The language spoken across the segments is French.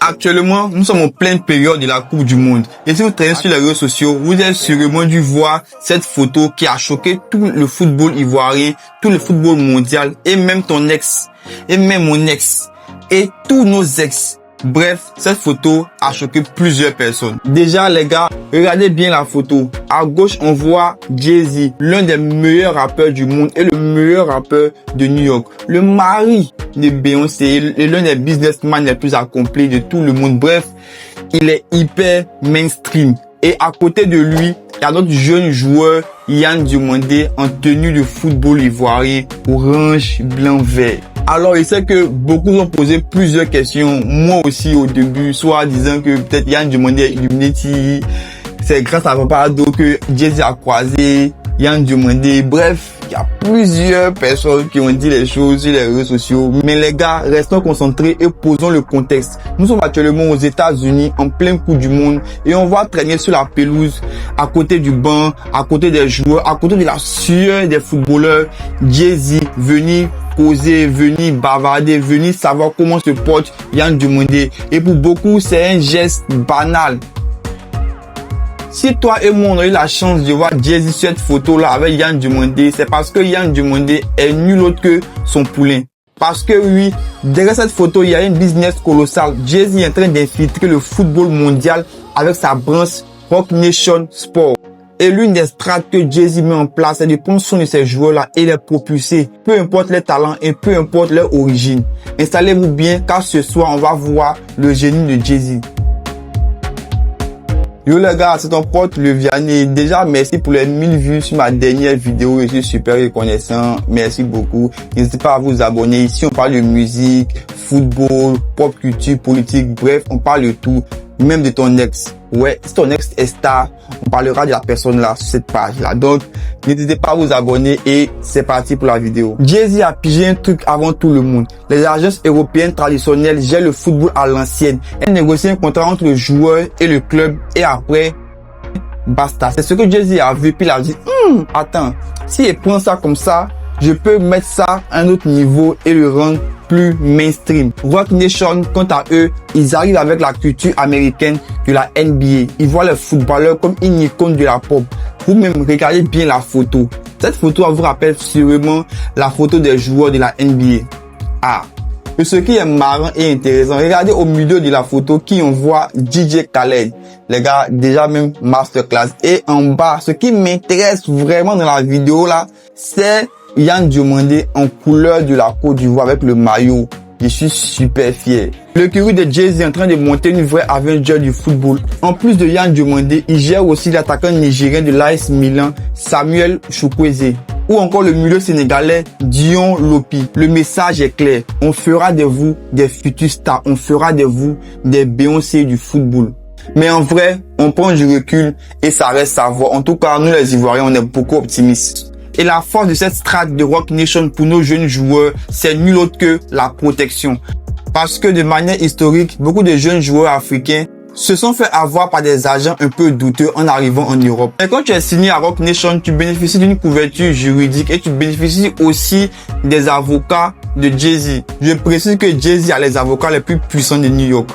Actuellement, nous sommes en pleine période de la Coupe du Monde. Et si vous traînez sur les réseaux sociaux, vous avez sûrement dû voir cette photo qui a choqué tout le football ivoirien, tout le football mondial, et même ton ex, et même mon ex, et tous nos ex. Bref, cette photo a choqué plusieurs personnes. Déjà les gars, regardez bien la photo. À gauche, on voit Jay-Z, l'un des meilleurs rappeurs du monde et le meilleur rappeur de New York. Le mari de Beyoncé et l'un des businessmen les plus accomplis de tout le monde. Bref, il est hyper mainstream. Et à côté de lui, il y a notre jeune joueur Yann Diomandé en tenue de football ivoirien, orange, blanc, vert. Alors, il sait que beaucoup ont posé plusieurs questions, moi aussi au début, soit disant que peut-être Yann Diomandé est Illuminati, c'est grâce à Papa Ado que Jay-Z a croisé Yann Diomandé. Bref, il y a plusieurs personnes qui ont dit les choses sur les réseaux sociaux. Mais les gars, restons concentrés et posons le contexte. Nous sommes actuellement aux États-Unis, en plein Coupe du Monde, et on va traîner sur la pelouse, à côté du banc, à côté des joueurs, à côté de la sueur des footballeurs. Jay-Z venir causer, venir bavarder, venir savoir comment se porte Yann Diomandé. Et pour beaucoup, c'est un geste banal. Si toi et moi on a eu la chance de voir Jay-Z sur cette photo-là avec Yann Diomandé, c'est parce que Yann Diomandé est nul autre que son poulain. Parce que oui, derrière cette photo, il y a un business colossal. Jay-Z est en train d'infiltrer le football mondial avec sa branche Roc Nation Sport. Et l'une des strates que Jay-Z met en place, c'est de prendre soin de ces joueurs-là et les propulser, peu importe les talents et peu importe leur origine. Installez-vous bien car ce soir, on va voir le génie de Jay-Z. Yo les gars, c'est ton pote le Vianney. Déjà, merci pour les 1000 vues sur ma dernière vidéo. Je suis super reconnaissant. Merci beaucoup. N'hésitez pas à vous abonner. Ici, on parle de musique, football, pop culture, politique. Bref, on parle de tout. Même de ton ex. Ouais, si ton ex est star, on parlera de la personne là sur cette page là. Donc, n'hésitez pas à vous abonner et c'est parti pour la vidéo. Jay-Z a pigé un truc avant tout le monde. Les agences européennes traditionnelles gèrent le football à l'ancienne. Elles négocient un contrat entre le joueur et le club et après, basta. C'est ce que Jay-Z a vu puis il a dit, attends, si il prend ça comme ça, je peux mettre ça à un autre niveau et le rendre plus mainstream. Roc Nation, quant à eux, ils arrivent avec la culture américaine de la NBA. Ils voient les footballeurs comme une icône de la pop. Vous-même, regardez bien la photo. Cette photo vous rappelle sûrement la photo des joueurs de la NBA. Ah, et ce qui est marrant et intéressant, regardez au milieu de la photo qui on voit DJ Khaled. Les gars, déjà même masterclass. Et en bas, ce qui m'intéresse vraiment dans la vidéo là, c'est Yann Diomandé en couleur de la Côte d'Ivoire avec le maillot. Je suis super fier. Le curry de Jay-Z est en train de monter une vraie Avenger du football. En plus de Yann Diomandé, il gère aussi l'attaquant nigérien de l'AS Milan, Samuel Chukwueze. Ou encore le milieu sénégalais Dion Lopi. Le message est clair. On fera de vous des futurs stars. On fera de vous des Beyoncé du football. Mais en vrai, on prend du recul et ça reste sa voix. En tout cas, nous les Ivoiriens, on est beaucoup optimistes. Et la force de cette strate de Roc Nation pour nos jeunes joueurs, c'est nul autre que la protection. Parce que de manière historique, beaucoup de jeunes joueurs africains se sont fait avoir par des agents un peu douteux en arrivant en Europe. Et quand tu es signé à Roc Nation, tu bénéficies d'une couverture juridique et tu bénéficies aussi des avocats de Jay-Z. Je précise que Jay-Z a les avocats les plus puissants de New York.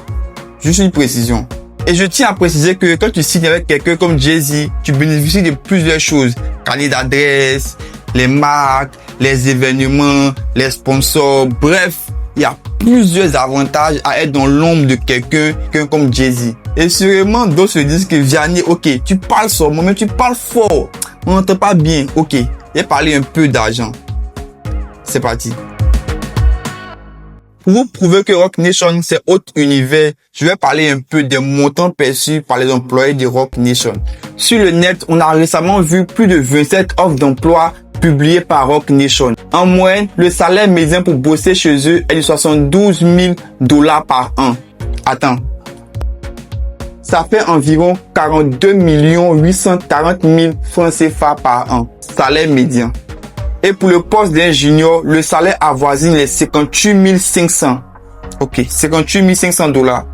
Juste une précision. Et je tiens à préciser que quand tu signes avec quelqu'un comme Jay-Z, tu bénéficies de plusieurs choses. Carnet d'adresse, les marques, les événements, les sponsors. Bref, il y a plusieurs avantages à être dans l'ombre de quelqu'un comme Jay-Z. Et sûrement, d'autres se disent que Vianney, ok, tu parles seulement, mais tu parles fort. On n'entend pas bien. Ok, j'ai parlé un peu d'argent. C'est parti. Pour vous prouver que Roc Nation, c'est autre univers, je vais parler un peu des montants perçus par les employés de Roc Nation. Sur le net, on a récemment vu plus de 27 offres d'emploi publiées par Roc Nation. En moyenne, le salaire médian pour bosser chez eux est de 72 000 $ par an. Attends. Ça fait environ 42 840 000 francs CFA par an. Salaire médian. Et pour le poste d'ingénieur, le salaire avoisine les 58 500. Ok, 58 500 $.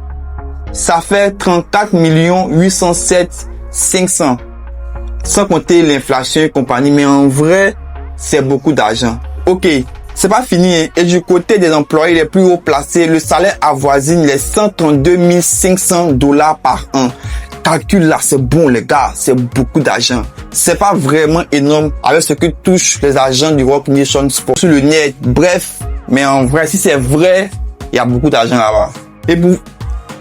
Ça fait 34 807 500. Sans compter l'inflation et compagnie. Mais en vrai, c'est beaucoup d'argent. Ok, c'est pas fini, hein. Et du côté des employés les plus haut placés, le salaire avoisine les 132 500 $ par an. Calcul là, c'est bon les gars, c'est beaucoup d'argent. C'est pas vraiment énorme avec ce que touchent les agents du Roc Nation Sport sur le net. Bref, mais en vrai, si c'est vrai, il y a beaucoup d'argent là-bas.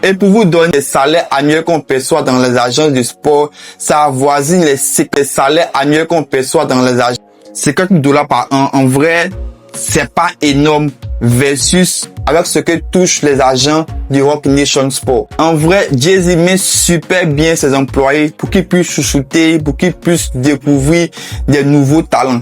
Et pour vous donner les salaires annuels qu'on perçoit dans les agences de sport, ça avoisine les salaires annuels qu'on perçoit dans les agences. 50 $ par an. En vrai, c'est pas énorme versus avec ce que touchent les agents du Roc Nation Sport. En vrai, Jay-Z met super bien ses employés pour qu'ils puissent chouchouter, pour qu'ils puissent découvrir des nouveaux talents.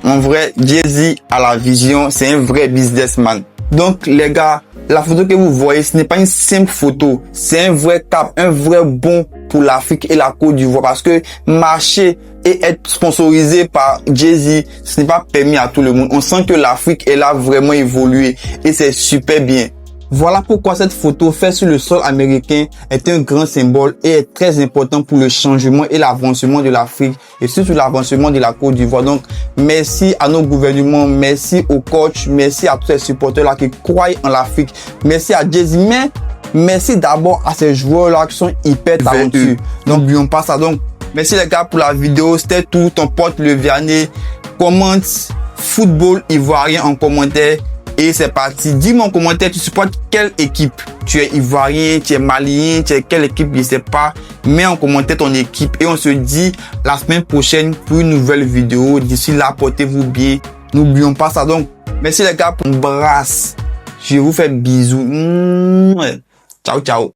En vrai, Jay-Z a la vision, c'est un vrai businessman. Donc les gars, la photo que vous voyez, ce n'est pas une simple photo, c'est un vrai cap, un vrai bond pour l'Afrique et la Côte d'Ivoire, parce que marcher et être sponsorisé par Jay-Z, ce n'est pas permis à tout le monde. On sent que l'Afrique est là vraiment évolué et c'est super bien. Voilà pourquoi cette photo faite sur le sol américain est un grand symbole et est très important pour le changement et l'avancement de l'Afrique et surtout l'avancement de la Côte d'Ivoire. Donc, merci à nos gouvernements, merci aux coachs, merci à tous ces supporters-là qui croient en l'Afrique. Merci à Jay-Z, mais merci d'abord à ces joueurs-là qui sont hyper talentueux. Donc, n'oublions pas ça. Donc, merci les gars pour la vidéo. C'était tout. Ton pote Le Vianney. Commente football ivoirien en commentaire. Et c'est parti. Dis-moi en commentaire, tu supportes quelle équipe? Tu es ivoirien, tu es malien, tu es quelle équipe? Je sais pas. Mets en commentaire ton équipe. Et on se dit la semaine prochaine pour une nouvelle vidéo. D'ici là, portez-vous bien. N'oublions pas ça. Donc, merci les gars pour une brasse. Je vous fais bisous. Ciao, ciao.